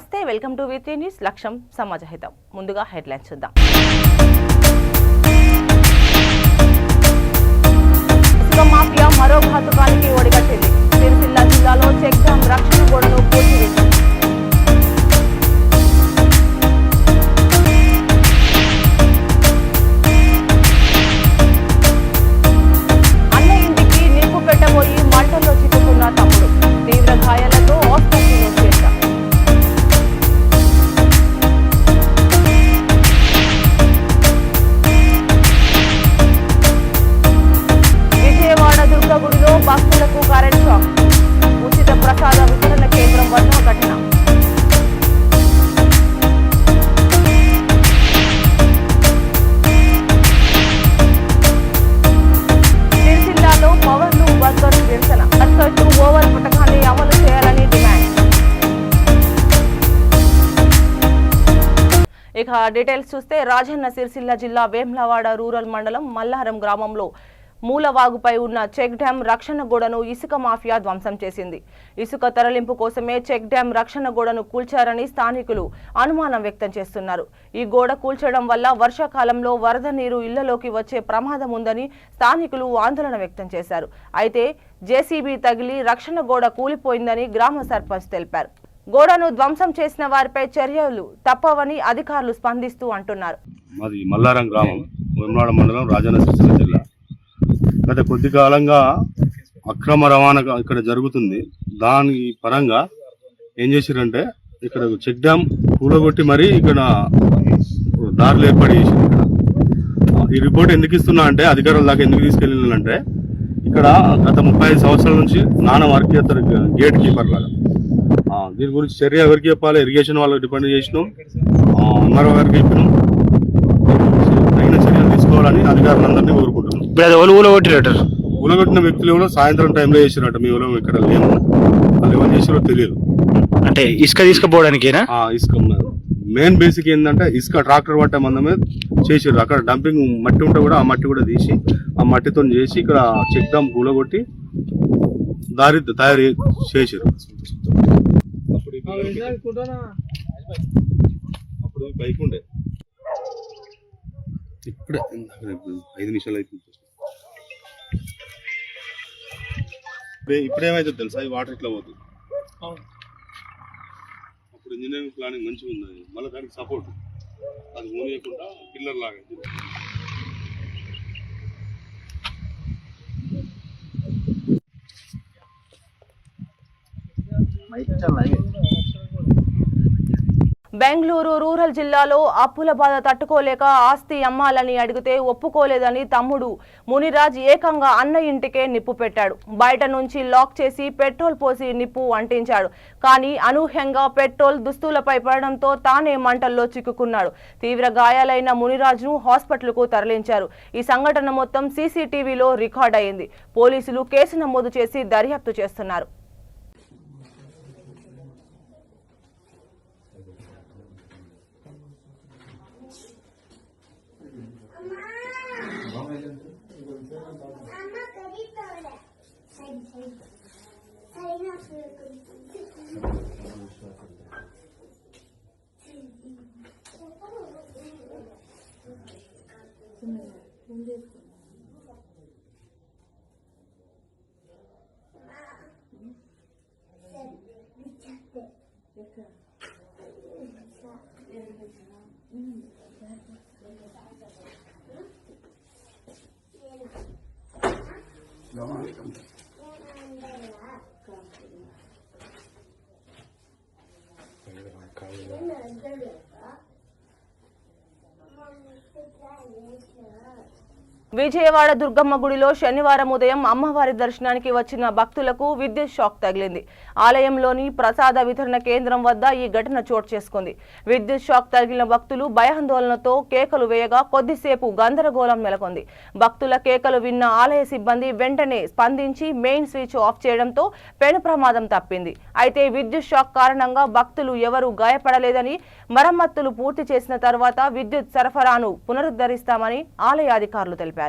నమస్తే, welcome to V3 news. లక్ష్యం సమాజహితం. ముందుగా హెడ్లైన్స్ చూద్దాం. ఇసుక మాఫియా మరో ఘాతుకానికి ఒడిగట్టింది. సిరిసిల్ల జిల్లాలో చెక్ డ్యాం రక్షణ గోడను కూల్చివేసింది. అన్న ఇంటికి నిప్పు పెట్టబోయి మంటల్లో చిక్కుకున్న తమ్ముడు తీవ్ర గాయాలతో ఆసుపత్రిలో చేర్చారు. విజయవాడ దుర్గగుడిలో భక్తులకు కరెంట్ షాక్. ఉచిత ప్రసాద వితరణ కేంద్రం వద్ద ఘటన. సిరిసిల్లాలో పవర్లు వర్కర్స్ నిరసన. వర్కర్స్ ఓవర్ పథకాన్ని అమలు చేయాలని డిమాండ్. ఇక డీటెయిల్స్ చూస్తే రాజన్న సిరిసిల్ల జిల్లా వేములవాడ రూరల్ మండలం మల్లారం గ్రామంలో మూలవాగుపై ఉన్న చెక్ డ్యాం రక్షణ గోడను ఇసుక మాఫియా ధ్వంసం చేసింది. ఇసుక తరలింపు కోసమే చెక్ డ్యాం రక్షణ గోడను కూల్చారని స్థానికులు అనుమానం వ్యక్తం చేస్తున్నారు. ఈ గోడ కూల్చడం వల్ల వర్షాకాలంలో వరద నీరు ఇళ్లలోకి వచ్చే ప్రమాదం ఉందని స్థానికులు ఆందోళన వ్యక్తం చేశారు. అయితే జేసీబీ తగిలి రక్షణ గోడ కూలిపోయిందని గ్రామ సర్పంచ్ తెలిపారు. గోడను ధ్వంసం చేసిన వారిపై చర్యలు తప్పవని అధికారులు స్పందిస్తూ అంటున్నారు. మాది మల్లారం గ్రామం, వేములవాడ మండలం, రాజన్న సిరిసిల్ల జిల్లా. గత కొద్ది కాలంగా అక్రమ రవాణా ఇక్కడ జరుగుతుంది. దాని పరంగా ఏం చేసిరంటే ఇక్కడ చెక్ డ్యామ్ కూలగొట్టి మరీ ఇక్కడ దారులు ఏర్పాటు చేసింది. ఇక్కడ ఈ రిపోర్ట్ ఎందుకు ఇస్తున్నా అంటే, అధికారుల దాకా ఎందుకు తీసుకెళ్ళిందంటే, ఇక్కడ గత 35 సంవత్సరాల నుంచి నాన్న వర్క్ చేస్తారు గేట్ కీపర్ లాగా. దీని గురించి చర్య ఎవరికి చెప్పాలి? ఇరిగేషన్ వాళ్ళకి డిపెండ్ చేసినాం, ఎంఆర్ఓ గారికి చెప్పినాం. తగిన చర్యలు తీసుకోవాలని అధికారులందరినీ కోరుకుంటున్నాం. ఊలగొట్టిన వ్యక్తులు ఎవరో సాయంత్రం టైంలో చేసినట్టు మీ ఊళ్ళో ఇక్కడ లేము. వాళ్ళు ఎవరు చేసారో తెలియదు. అంటే ఇసుక తీసుకుపోవడానికేనా? ఇసుక మెయిన్ బేసిక్ ఏంటంటే, ఇసుక ట్రాక్టర్ పట్టే మందమే చేసారు. అక్కడ డంపింగ్ మట్టి ఉంటే కూడా ఆ మట్టి కూడా తీసి ఆ మట్టితో చేసి ఇక్కడ చెక్ డ్యామ్ కూలగొట్టి దారి తయారు చేసారు. అప్పుడు బైక్ ఉండే, ఇప్పుడే 5 నిమిషాలు అయిపోతుంది. ఇప్పుడేమైతుంది తెలుసా, ఈ వాటర్ ఇట్లా పోతుంది. అప్పుడు ఇంజనీరింగ్ ప్లానింగ్ మంచిగా ఉంది, మళ్ళీ దానికి సపోర్ట్ అది మూనేయకుండా పిల్లర్ లాగా. బెంగళూరు రూరల్ జిల్లాలో అప్పుల బాధ తట్టుకోలేక ఆస్తి అమ్మాలని అడిగితే ఒప్పుకోలేదని తమ్ముడు మునిరాజ్ ఏకంగా అన్న ఇంటికే నిప్పు పెట్టాడు. బయట నుంచి లాక్ చేసి పెట్రోల్ పోసి నిప్పు అంటించాడు. కానీ అనూహ్యంగా పెట్రోల్ దుస్తులపై పడడంతో తానే మంటల్లో చిక్కుకున్నాడు. తీవ్ర గాయాలైన మునిరాజ్ను హాస్పిటల్కు తరలించారు. ఈ సంఘటన మొత్తం సీసీటీవీలో రికార్డ్ అయింది. పోలీసులు కేసు నమోదు చేసి దర్యాప్తు చేస్తున్నారు. విజయవాడ దుర్గమ్మ గుడిలో శనివారం ఉదయం అమ్మవారి దర్శనానికి వచ్చిన భక్తులకు విద్యుత్ షాక్ తగిలింది. ఆలయంలోని ప్రసాద వితరణ కేంద్రం వద్ద ఈ ఘటన చోటు చేసుకుంది. విద్యుత్ షాక్ తగిలిన భక్తులు భయాందోళనతో కేకలు వేయగా కొద్దిసేపు గందరగోళం నెలకొంది. భక్తుల కేకలు విన్న ఆలయ సిబ్బంది వెంటనే స్పందించి మెయిన్ స్విచ్ ఆఫ్ చేయడంతో పెను ప్రమాదం తప్పింది. అయితే విద్యుత్ షాక్ కారణంగా భక్తులు ఎవరూ గాయపడలేదని, మరమ్మతులు పూర్తి చేసిన తర్వాత విద్యుత్ సరఫరాను పునరుద్ధరిస్తామని ఆలయ అధికారులు తెలిపారు.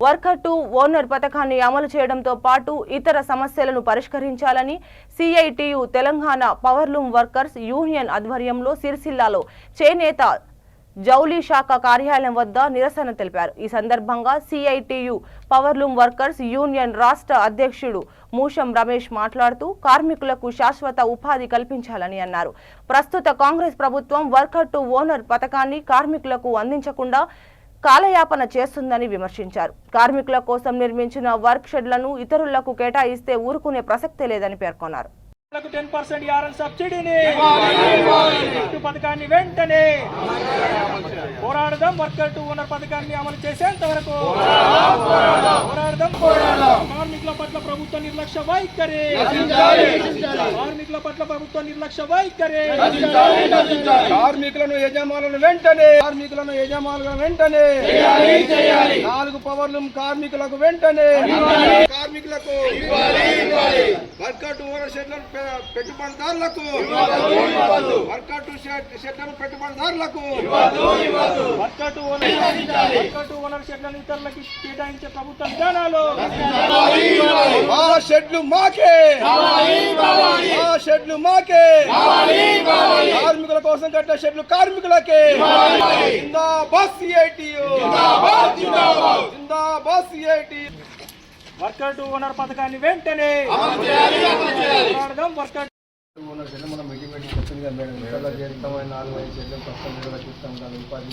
వర్కర్ టు ఓనర్ పథకాన్ని అమలు చేయడంతో పాటు ఇతర సమస్యలను పరిష్కరించాలని CITU Telangana powerloom workers union ఆధ్వర్యంలో సిరిసిల్లాలో చేనేత జౌలీ శాఖ కార్యాలయం వద్ద నిరసన తెలిపారు. ఈ సందర్భంగా సిఐటియు పవర్లూమ్ వర్కర్స్ యూనియన్ రాష్ట్ర అధ్యక్షుడు మూషం రమేష్ మాట్లాడుతూ కార్మికులకు శాశ్వత ఉపాధి కల్పించాలని అన్నారు. ప్రస్తుత కాంగ్రెస్ ప్రభుత్వం వర్కర్ టు ఓనర్ పథకాన్ని కార్మికులకు అందించకుండా కాలయాపన చేస్తుందని విమర్శించారు. కార్మికుల కోసం నిర్మించిన వర్క్ షెడ్లను ఇతరులకు కేటాయిస్తే ఊరుకునే ప్రసక్తే లేదని పేర్కొన్నారు. 10% యారన్ సబ్సిడీని పథకాన్ని వెంటనే పోరాడదాం. వర్కర్ టు ఓనర్ పథకాన్ని అమలు చేసేంత వరకు పోరాడదాం. కార్మికుల పట్ల ప్రభుత్వ నిర్లక్ష్య వైఖరి, కార్మికుల పట్ల ప్రభుత్వ నిర్లక్ష్య వైఖరి, కార్మికులను యజమానులను వెంటనే 4 పవర్లూమ్ కార్మికులకు వెంటనే కార్మికులకు వర్కర్ టు ఓనర్ షెడ్లను పెట్టుబడిదారులకు వర్కర్ టు షెడ్లను పెట్టుబడిదారులకు వర్కర్ టు ఓనర్ షెడ్లను ఇతరులకు కేటాయించే ప్రభుత్వ విధానాలు ఆ షెడ్లు మాకే, కార్మికుల కోసం కట్టిన షెడ్లు కార్మికులకే. జిందాబాద్ సిఐటియు, జిందాబాద్ సిఐటియు. వర్కర్ టు ఓనర్ పథకాన్ని వెంటనే వర్కర్ మనం మీటింగ్ చెప్తుంది మేడం ఇతరుల చేస్తామని 4-5 చెట్లు ప్రస్తుతం నిర్వహిస్తాం దాని ఉపాధి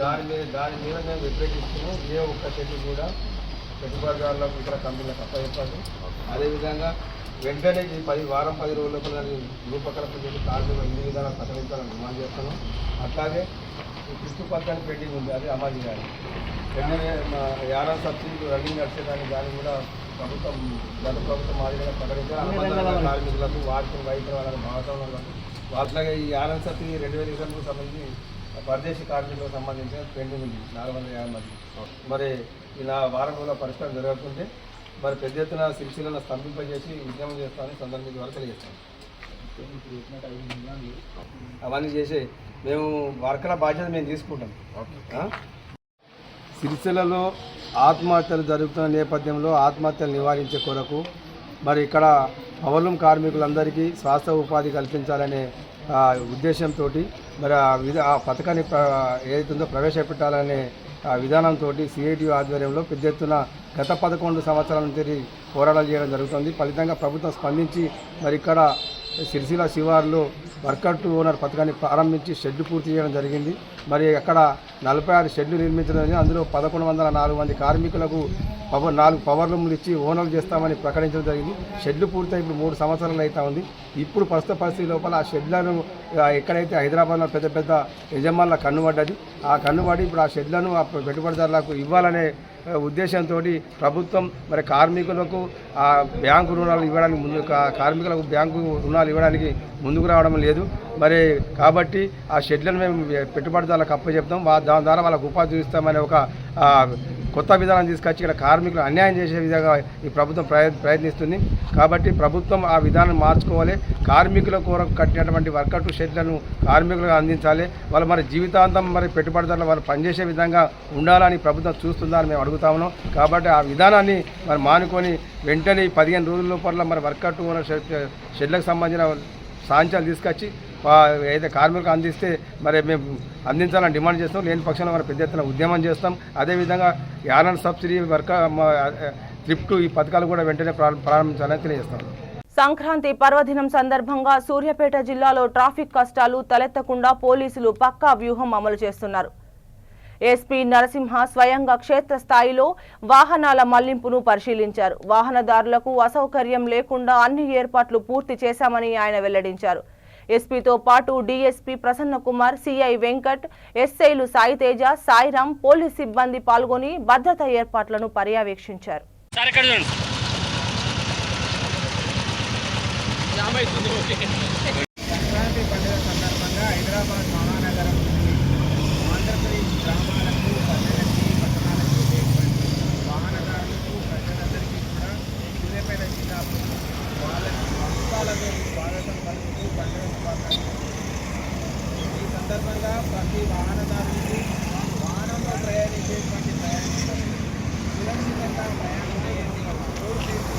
దాని మీద మేము వ్యతిరేకిస్తున్నాం. ఏ ఒక్క చెట్టు కూడా పెట్టుబడిదారులకు ఇతర కంపెనీలకు అప్పచెప్పాలి. అదేవిధంగా వెంటనే 10 రోజుల రూపకల్పన చేసి కార్మికులు ఇన్ని విధాలు ప్రకటించాలని డిమాండ్ చేస్తున్నాం. అట్లాగే ఈ కృష్ణ పథకాన్ని పెండింగ్ ఉంది, అది అమలు చేయాలి. వెంటనే యారన్ సబ్సిడీ రన్నింగ్ నడిచేదాన్ని దాన్ని కూడా ప్రభుత్వం గత ప్రభుత్వం మాదిరిగా ప్రకటించారు. కార్మికులకు వారికి వైద్యుల వాళ్ళకి భాగస్వాములకు అట్లాగే ఈ యారన్ సబ్సిడీ 2020 సంబంధించి పరదేశీ కార్మికులకు సంబంధించిన పెండింగ్ ఉంది 450 మంది. మరి ఇలా వారం రోజుల పరిష్కారం జరగకుంటే మరి పెద్ద ఎత్తున సిరిసిల్లను స్తంభింపజేసి ఉద్యమం చేస్తామని సందర్భం ద్వారా తెలియజేస్తాం. అవన్నీ చేసి మేము వర్కర్ల బాధ్యత మేము తీసుకుంటాం. సిరిసిల్లలో ఆత్మహత్యలు జరుగుతున్న నేపథ్యంలో ఆత్మహత్యలు నివారించే కొరకు మరి ఇక్కడ పవర్లూమ్ కార్మికులందరికీ శాశ్వత ఉపాధి కల్పించాలనే ఉద్దేశంతో మరి ఆ పథకాన్ని ఏదైతుందో ప్రవేశపెట్టాలనే విధానంతో సిఐటియు ఆధ్వర్యంలో పెద్ద ఎత్తున గత 11 సంవత్సరాల నుంచి పోరాటాలు చేయడం జరుగుతుంది. ఫలితంగా ప్రభుత్వం స్పందించి మరి ఇక్కడ సిరిసిల్ల శివార్లో వర్కర్ టు ఓనర్ పథకాన్ని ప్రారంభించి షెడ్లు పూర్తి చేయడం జరిగింది. మరి అక్కడ 46 షెడ్లు నిర్మించడం జరిగింది. అందులో 1104 మంది కార్మికులకు 4 పవర్లూమ్లు ఇచ్చి ఓనర్లు చేస్తామని ప్రకటించడం జరిగింది. షెడ్లు పూర్తయి ఇప్పుడు 3 సంవత్సరాలు అవుతా ఉంది. ఇప్పుడు ప్రస్తుత పరిస్థితి లోపల ఆ షెడ్లను ఎక్కడైతే హైదరాబాద్లో పెద్ద పెద్ద యజమానుల కన్నుబడ్డది, ఆ కన్నుబడి ఇప్పుడు ఆ షెడ్లను ఆ పెట్టుబడిదారులకు ఇవ్వాలనే ఉద్దేశంతో ప్రభుత్వం మరి కార్మికులకు బ్యాంకు రుణాలు ఇవ్వడానికి కార్మికులకు బ్యాంకు రుణాలు ఇవ్వడానికి ముందుకు రావడం లేదు. మరి కాబట్టి ఆ షెడ్లను మేము పెట్టుబడిదారులకు అప్పచెప్తాం, దాని ద్వారా వాళ్ళకు ఉపాధి ఇస్తామనే ఒక కొత్త విధానం తీసుకొచ్చి ఇక్కడ కార్మికులు అన్యాయం చేసే విధంగా ఈ ప్రభుత్వం ప్రయత్నిస్తుంది. కాబట్టి ప్రభుత్వం ఆ విధానం మార్చుకోవాలి. కార్మికుల కొరకు కట్టినటువంటి వర్కర్ టు షెడ్లను కార్మికులకు అందించాలి. వాళ్ళు మరి జీవితాంతం మరి పెట్టుబడిదారులు వాళ్ళు పనిచేసే విధంగా ఉండాలని ప్రభుత్వం చూస్తుందని మేము అడుగుతా ఉన్నాం. కాబట్టి ఆ విధానాన్ని మరి మానుకొని వెంటనే 15 రోజుల లోపల మరి వర్కర్ టు ఓనర్ షెడ్లకు సంబంధించిన సాంఖ్యాలు తీసుకొచ్చి ఏదైతే కార్మికులకు అందిస్తే మరి మేము అందించాలని డిమాండ్ చేస్తాం. లేని పక్షంలో మరి పెద్ద ఎత్తున ఉద్యమం చేస్తాం. అదేవిధంగా యారన్ సబ్సిడీ ట్రిప్ టు ఈ పథకాలు కూడా వెంటనే ప్రారంభించాలని తెలియజేస్తాం. సంక్రాంతి పర్వదినం సందర్భంగా సూర్యాపేట జిల్లాలో ట్రాఫిక్ కష్టాలు తలెత్తకుండా పోలీసులు పక్కా వ్యూహం అమలు చేస్తున్నారు. ఎస్పీ నరసింహ స్వయంగా క్షేత్రస్థాయిలో వాహనాల మళ్లింపును పరిశీలించారు. వాహనదారులకు అసౌకర్యం లేకుండా అన్ని ఏర్పాట్లు పూర్తి చేశామని ఆయన వెల్లడించారు. ఎస్పీతో పాటు డీఎస్పీ ప్రసన్న కుమార్, సిఐ వెంకట్, ఎస్ఐలు సాయితేజ, సాయిరాం, పోలీస్ సిబ్బంది పాల్గొని భద్రతా ఏర్పాట్లను పర్యవేక్షించారు. సంక్రాంతి పండుగ సందర్భంగా హైదరాబాద్ మహానగరం ఆంధ్రప్రదేశ్ గ్రామాలకు, పల్లెలకి, పట్టణాలకు వెళ్ళేటువంటి వాహనదారులకు, ప్రజలందరికీ కూడా సూర్యాపేట జిల్లాకు వాళ్ళ వంశాలతో స్వాగతం పలుకుతూ పండుగ శుభాకాంక్షలు. ఈ సందర్భంగా ప్రతి వాహనదారులకు వాహనంలో ప్రయాణించేటువంటి ప్రయాణికులకు సురక్షితంగా ప్రయాణం చేయండి. రోడ్ సేఫ్టీ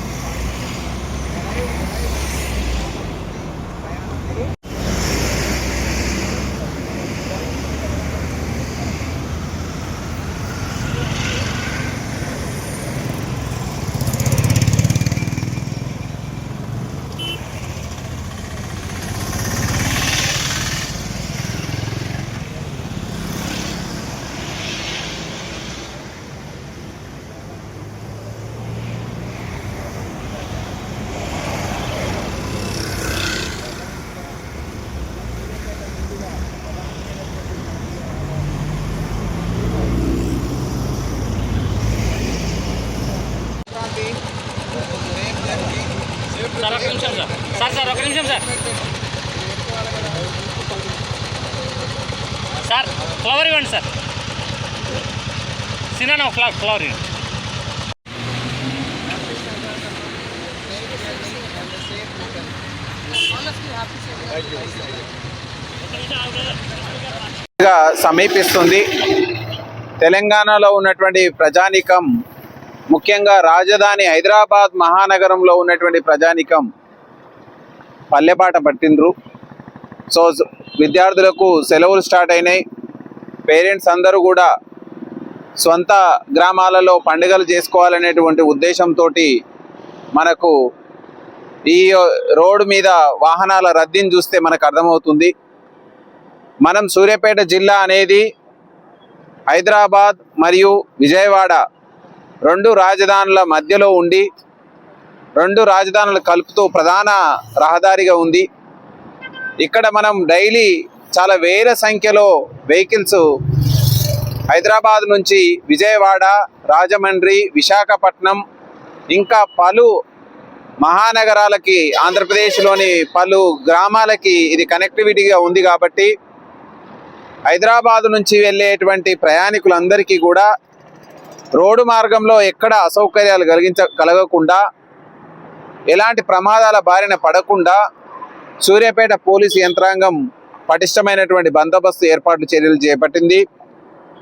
సార్ ఫ్లవర్ ఇవ్వండి సార్. సినా ఫ్లవర్ ఇవ్వండి. సమీపిస్తుంది. తెలంగాణలో ఉన్నటువంటి ప్రజానీకం, ముఖ్యంగా రాజధాని హైదరాబాద్ మహానగరంలో ఉన్నటువంటి ప్రజానీకం పల్లెపాట పట్టిండ్రు. సో విద్యార్థులకు సెలవులు స్టార్ట్ అయినాయి. పేరెంట్స్ అందరూ కూడా సొంత గ్రామాలలో పండుగలు చేసుకోవాలనేటువంటి ఉద్దేశంతో మనకు ఈ రోడ్డు మీద వాహనాల రద్దీని చూస్తే మనకు అర్థమవుతుంది. మనం సూర్యాపేట జిల్లా అనేది హైదరాబాద్ మరియు విజయవాడ రెండు రాజధానుల మధ్యలో ఉండి రెండు రాజధానులు కలుపుతూ ప్రధాన రహదారిగా ఉంది. ఇక్కడ మనం డైలీ చాలా వేల సంఖ్యలో వెహికల్స్ హైదరాబాద్ నుంచి విజయవాడ, రాజమండ్రి, విశాఖపట్నం ఇంకా పలు మహానగరాలకి, ఆంధ్రప్రదేశ్లోని పలు గ్రామాలకి ఇది కనెక్టివిటీగా ఉంది. కాబట్టి హైదరాబాద్ నుంచి వెళ్ళేటువంటి ప్రయాణికులందరికీ కూడా రోడ్డు మార్గంలో ఎక్కడ అసౌకర్యాలు కలగకుండా, ఎలాంటి ప్రమాదాల బారిన పడకుండా సూర్యాపేట పోలీసు యంత్రాంగం పటిష్టమైనటువంటి బందోబస్తు చర్యలు చేపట్టింది.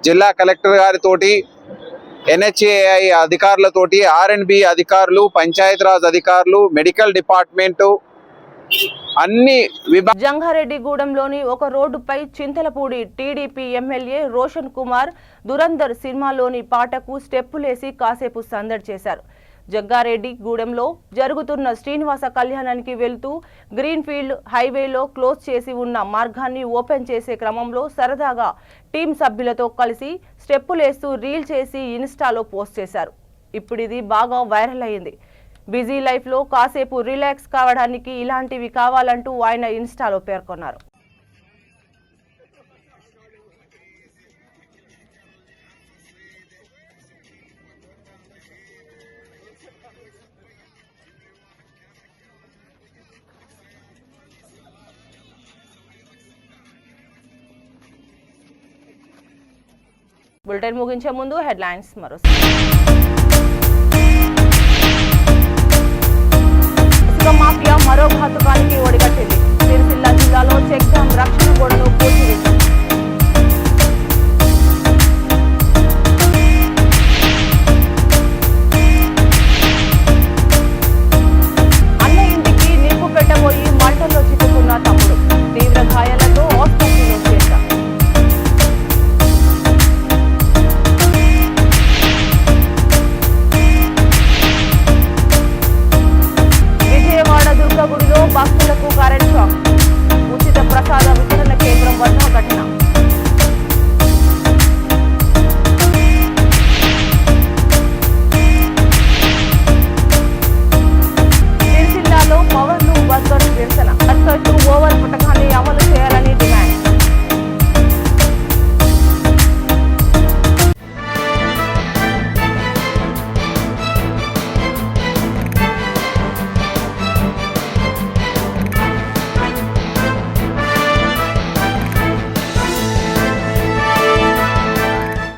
జిల్లా కలెక్టర్ గారితోటి, NHAI అధికారులతోటి, R&B అధికారులు, పంచాయతీరాజ్ అధికారులు, మెడికల్ డిపార్ట్మెంటు అన్ని జంగారెడ్డిగూడెంలోని ఒక రోడ్డుపై చింతలపూడి టీడీపీ ఎమ్మెల్యే రోషన్ కుమార్ దురందర్ సినిమాలోని పాటకు స్టెప్పులేసి కాసేపు సందడి చేశారు. జగ్గారెడ్డిగూడెంలో జరుగుతున్న శ్రీనివాస కళ్యాణానికి వెళ్తూ గ్రీన్ఫీల్డ్ హైవేలో క్లోజ్ చేసి ఉన్న మార్గాన్ని ఓపెన్ చేసే క్రమంలో సరదాగా టీం సభ్యులతో కలిసి స్టెప్పులేస్తూ రీల్ చేసి ఇన్స్టాలో పోస్ట్ చేశారు. ఇప్పుడు ఇది బాగా వైరల్ అయింది. బిజీ లైఫ్లో కాసేపు రిలాక్స్ కావడానికి ఇలాంటివి కావాలంటూ ఆయన ఇన్స్టాలో పేర్కొన్నారు. బులెటిన్ ముగించే ముందు హెడ్లైన్స్ మరోసారి. ఇసుక మాఫియా మరో ఘాతుకానికి ఒడిగట్టింది. సిరిసిల్ల